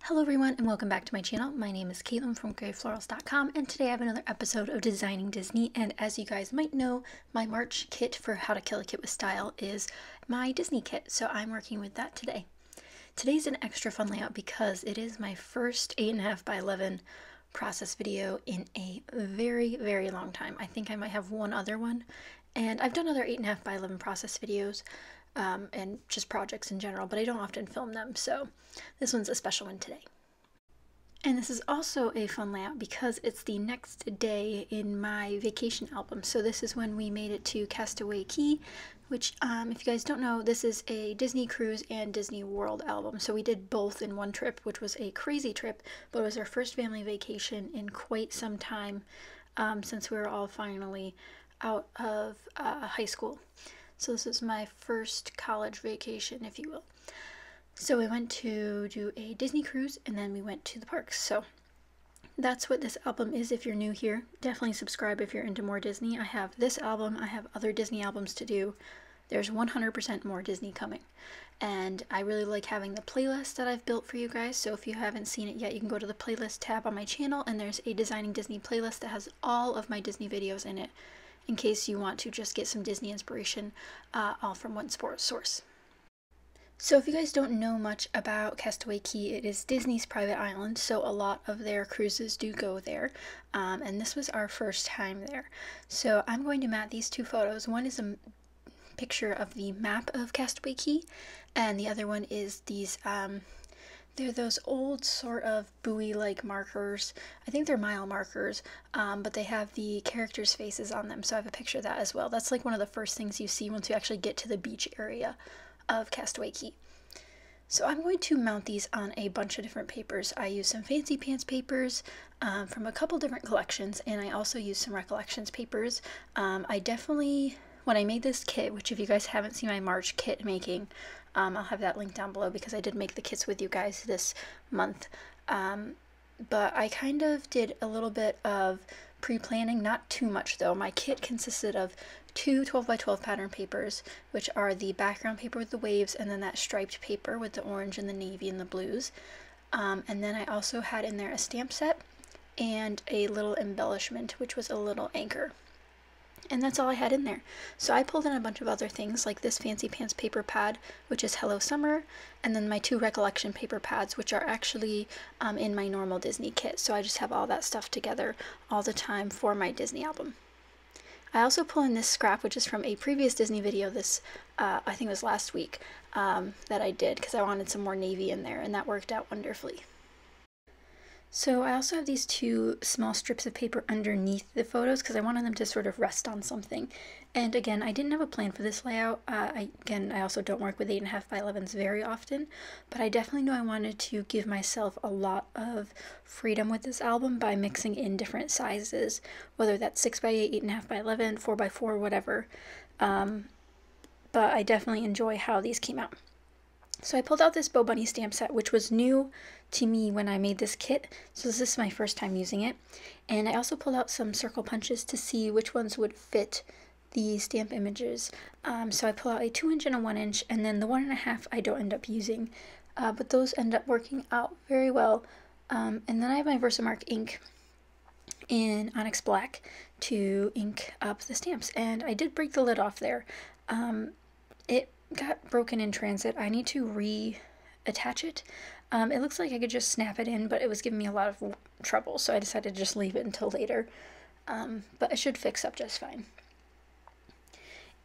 Hello everyone and welcome back to my channel. My name is Caitlin from Florals.com and today I have another episode of Designing Disney, and as you guys might know, my March kit for How to Kill a Kit with Style is my Disney kit, so I'm working with that today. Today's an extra fun layout because it is my first 8.5 by 11 process video in a very long time. I think I might have one other one, and I've done other 8.5 by 11 process videos and just projects in general, but I don't often film them, so this one's a special one today. And this is also a fun layout because it's the next day in my vacation album. So this is when we made it to Castaway Cay, which if you guys don't know, this is a Disney Cruise and Disney World album. So we did both in one trip, which was a crazy trip, but it was our first family vacation in quite some time since we were all finally out of high school. So this is my first college vacation, if you will. So we went to do a Disney cruise and then we went to the parks. So that's what this album is if you're new here. Definitely subscribe if you're into more Disney. I have this album, I have other Disney albums to do. There's 100% more Disney coming. And I really like having the playlist that I've built for you guys. So if you haven't seen it yet, you can go to the playlist tab on my channel and there's a Designing Disney playlist that has all of my Disney videos in it, in case you want to just get some Disney inspiration all from one source. So if you guys don't know much about Castaway Cay, it is Disney's private island, so a lot of their cruises do go there, and this was our first time there. So I'm going to mat these two photos. One is a picture of the map of Castaway Cay, and the other one is these they're those old sort of buoy-like markers. I think they're mile markers, but they have the characters' faces on them, so I have a picture of that as well. That's like one of the first things you see once you actually get to the beach area of Castaway Cay. So I'm going to mount these on a bunch of different papers. I use some Fancy Pants papers from a couple different collections, and I also use some Recollections papers. I definitely, when I made this kit, which if you guys haven't seen my March kit making, I'll have that link down below because I did make the kits with you guys this month. But I kind of did a little bit of pre-planning, not too much though. My kit consisted of two 12 by 12 pattern papers, which are the background paper with the waves and then that striped paper with the orange and the navy and the blues. And then I also had in there a stamp set and a little embellishment, which was a little anchor. And that's all I had in there. So I pulled in a bunch of other things like this Fancy Pants paper pad, which is Hello Summer, and then my two Recollection paper pads, which are actually in my normal Disney kit. So I just have all that stuff together all the time for my Disney album. I also pull in this scrap, which is from a previous Disney video this, I think it was last week, that I did because I wanted some more navy in there, and that worked out wonderfully. So I also have these two small strips of paper underneath the photos because I wanted them to sort of rest on something. And again, I didn't have a plan for this layout. I also don't work with 8.5 by 11s very often, but I definitely knew I wanted to give myself a lot of freedom with this album by mixing in different sizes, whether that's 6 by 8, 8.5 by 11, 4 by 4, whatever. But I definitely enjoy how these came out. So I pulled out this Bo Bunny stamp set, which was new to me when I made this kit, so this is my first time using it. And I also pulled out some circle punches to see which ones would fit the stamp images. So I pull out a 2-inch and a 1-inch, and then the 1.5 I don't end up using, but those end up working out very well. And then I have my Versamark ink in Onyx Black to ink up the stamps, and I did break the lid off there. It got broken in transit. I need to reattach it. It looks like I could just snap it in, but it was giving me a lot of trouble, so I decided to just leave it until later. But it should fix up just fine.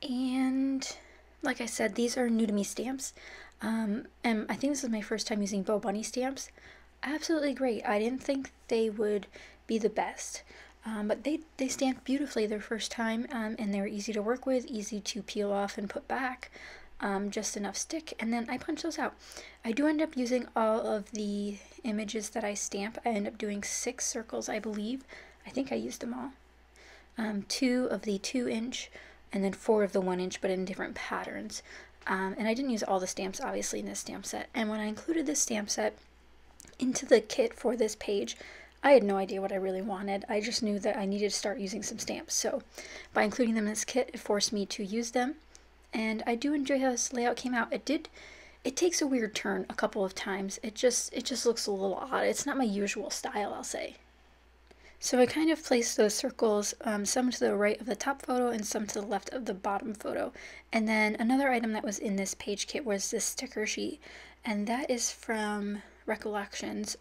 And like I said, these are new to me stamps. And I think this is my first time using Bo Bunny stamps. Absolutely great. I didn't think they would be the best. But they stamped beautifully their first time, and they were easy to work with, easy to peel off and put back. Just enough stick, and then I punch those out. I do end up using all of the images that I stamp. I end up doing 6 circles, I believe. I think I used them all. 2 of the 2-inch, and then 4 of the 1-inch, but in different patterns. And I didn't use all the stamps, obviously, in this stamp set. And when I included this stamp set into the kit for this page, I had no idea what I really wanted. I just knew that I needed to start using some stamps. So by including them in this kit, it forced me to use them. And I do enjoy how this layout came out. It did it takes a weird turn a couple of times. It just looks a little odd. It's not my usual style, I'll say. So I kind of placed those circles, some to the right of the top photo and some to the left of the bottom photo. And then another item that was in this page kit was this sticker sheet, and that is from Recollections.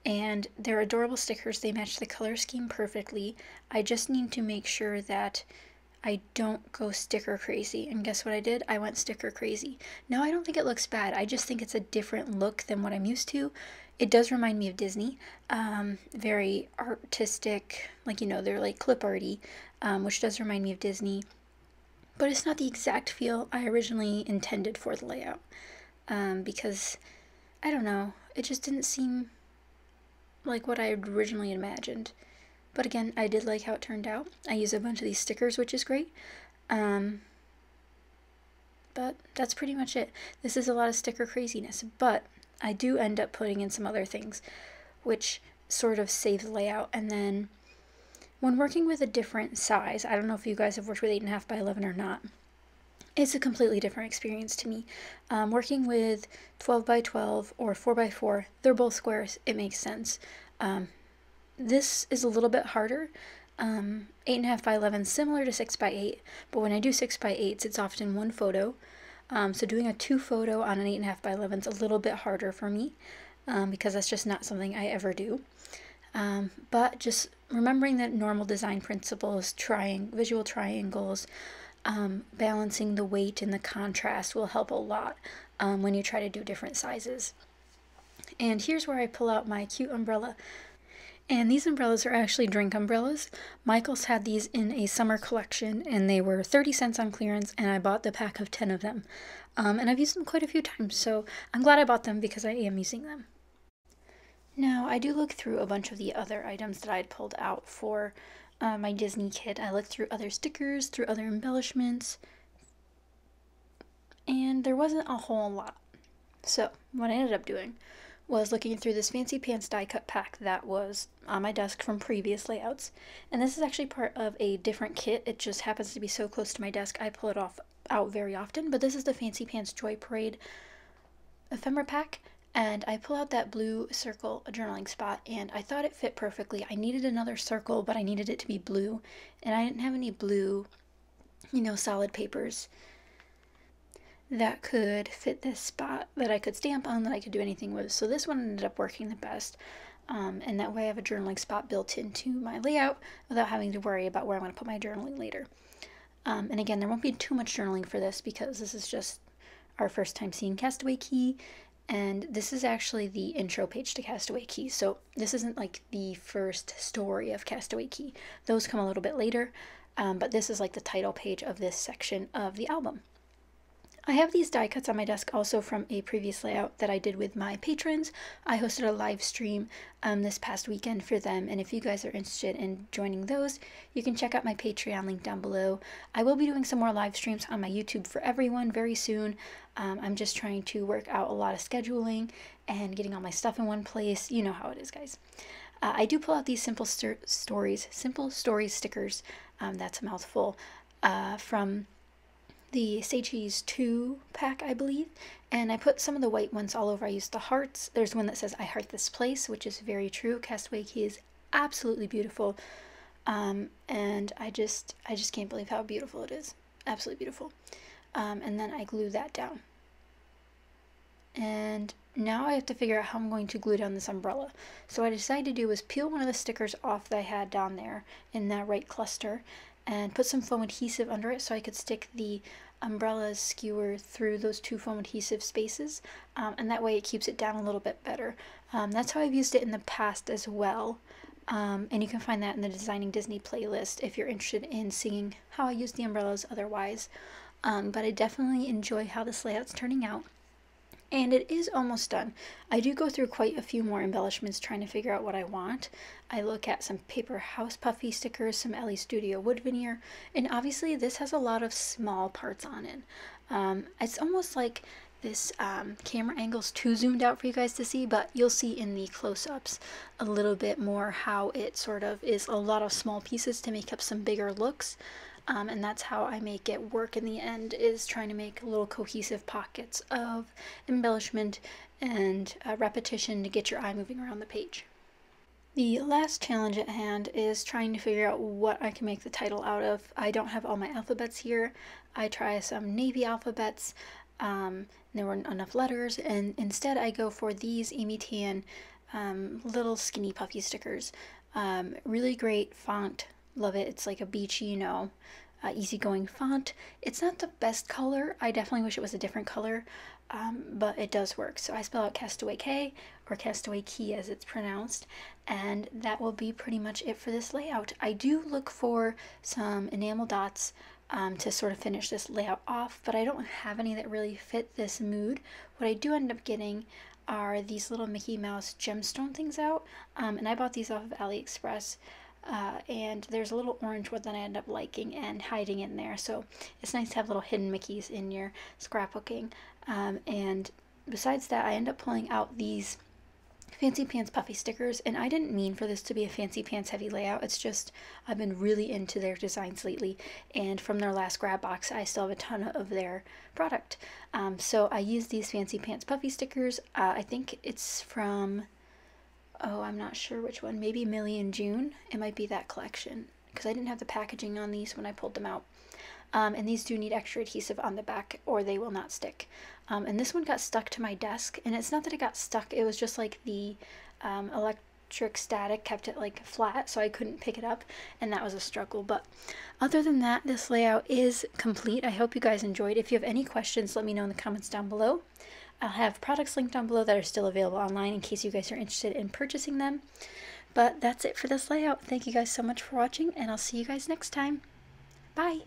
And they're adorable stickers. They match the color scheme perfectly. I just need to make sure that I don't go sticker crazy. And guess what I did? I went sticker crazy. No, I don't think it looks bad. I just think it's a different look than what I'm used to. It does remind me of Disney. Very artistic, like, you know, they're like clip arty, which does remind me of Disney. But it's not the exact feel I originally intended for the layout. Because, I don't know, it just didn't seem like what I had originally imagined. But again, I did like how it turned out. I use a bunch of these stickers, which is great. But that's pretty much it. This is a lot of sticker craziness, but I do end up putting in some other things, which sort of save the layout. And then when working with a different size, I don't know if you guys have worked with 8.5 by 11 or not, it's a completely different experience to me. Working with 12 by 12 or 4 by 4, they're both squares, it makes sense. This is a little bit harder. 8.5 by 11, similar to 6 by 8, but when I do 6 by 8s, it's often one photo. So doing a 2 photo on an 8.5 by 11 is a little bit harder for me, because that's just not something I ever do. But just remembering that normal design principles, visual triangles, balancing the weight and the contrast will help a lot when you try to do different sizes. And here's where I pull out my cute umbrella. And these umbrellas are actually drink umbrellas. Michaels had these in a summer collection, and they were 30 cents on clearance, and I bought the pack of 10 of them. And I've used them quite a few times, so I'm glad I bought them because I am using them. Now, I do look through a bunch of the other items that I had pulled out for my Disney kit. I looked through other stickers, through other embellishments, and there wasn't a whole lot. So, what I ended up doing was looking through this Fancy Pants die cut pack that was on my desk from previous layouts. And this is actually part of a different kit. It just happens to be so close to my desk, I pull it out very often. But this is the Fancy Pants Joy Parade ephemera pack. And I pull out that blue circle journaling spot, and I thought it fit perfectly. I needed another circle, but I needed it to be blue. And I didn't have any blue, solid papers that could fit this spot that I could stamp on, that I could do anything with. So this one ended up working the best. And that way I have a journaling spot built into my layout without having to worry about where I'm going to put my journaling later. And again, there won't be too much journaling for this because this is just our first time seeing Castaway Cay. And this is actually the intro page to Castaway Cay. So this isn't like the first story of Castaway Cay. Those come a little bit later. But this is like the title page of this section of the album. I have these die cuts on my desk also from a previous layout that I did with my patrons. I hosted a live stream this past weekend for them, and if you guys are interested in joining those, you can check out my Patreon link down below. I will be doing some more live streams on my YouTube for everyone very soon. I'm just trying to work out a lot of scheduling and getting all my stuff in one place. You know how it is, guys. I do pull out these simple stories stickers, that's a mouthful, from the Say Cheese 2 pack, I believe, and I put some of the white ones all over. I used the hearts. There's one that says I heart this place, which is very true. Castaway Cay is absolutely beautiful, and I just can't believe how beautiful it is. Absolutely beautiful. And then I glue that down, and now I have to figure out how I'm going to glue down this umbrella. So what I decided to do was peel one of the stickers off that I had down there in that right cluster and put some foam adhesive under it so I could stick the umbrella skewer through those two foam adhesive spaces, and that way it keeps it down a little bit better. That's how I've used it in the past as well, and you can find that in the Designing Disney playlist if you're interested in seeing how I use the umbrellas otherwise. But I definitely enjoy how this layout's turning out. And it is almost done. I do go through quite a few more embellishments trying to figure out what I want. I look at some paper house puffy stickers, some LA Studio wood veneer, and obviously this has a lot of small parts on it. It's almost like this camera angle's too zoomed out for you guys to see, but you'll see in the close-ups a little bit more how it sort of is a lot of small pieces to make up some bigger looks. and that's how I make it work in the end, is trying to make little cohesive pockets of embellishment and repetition to get your eye moving around the page. The last challenge at hand is trying to figure out what I can make the title out of. I don't have all my alphabets here. I try some navy alphabets. There weren't enough letters, and instead I go for these Amy Tan little skinny puffy stickers. Really great font. Love it. It's like a beachy, you know, easygoing font. It's not the best color. I definitely wish it was a different color, but it does work. So I spell out Castaway Cay, or Castaway Cay as it's pronounced, and that will be pretty much it for this layout. I do look for some enamel dots to sort of finish this layout off, but I don't have any that really fit this mood. What I do end up getting are these little Mickey Mouse gemstone things out, and I bought these off of AliExpress. And there's a little orange one that I end up liking and hiding in there, so it's nice to have little hidden Mickeys in your scrapbooking. And besides that, I end up pulling out these Fancy Pants puffy stickers, and I didn't mean for this to be a Fancy Pants heavy layout. It's just I've been really into their designs lately, and from their last grab box I still have a ton of their product. So I used these Fancy Pants puffy stickers. I think it's from, oh, I'm not sure which one, maybe Millie and June. It might be that collection, because I didn't have the packaging on these when I pulled them out. And these do need extra adhesive on the back or they will not stick. And this one got stuck to my desk, and it's not that it got stuck, it was just like the electric static kept it like flat, so I couldn't pick it up, and that was a struggle. But other than that, this layout is complete. I hope you guys enjoyed. If you have any questions, let me know in the comments down below. I'll have products linked down below that are still available online in case you guys are interested in purchasing them. But that's it for this layout. Thank you guys so much for watching, and I'll see you guys next time. Bye!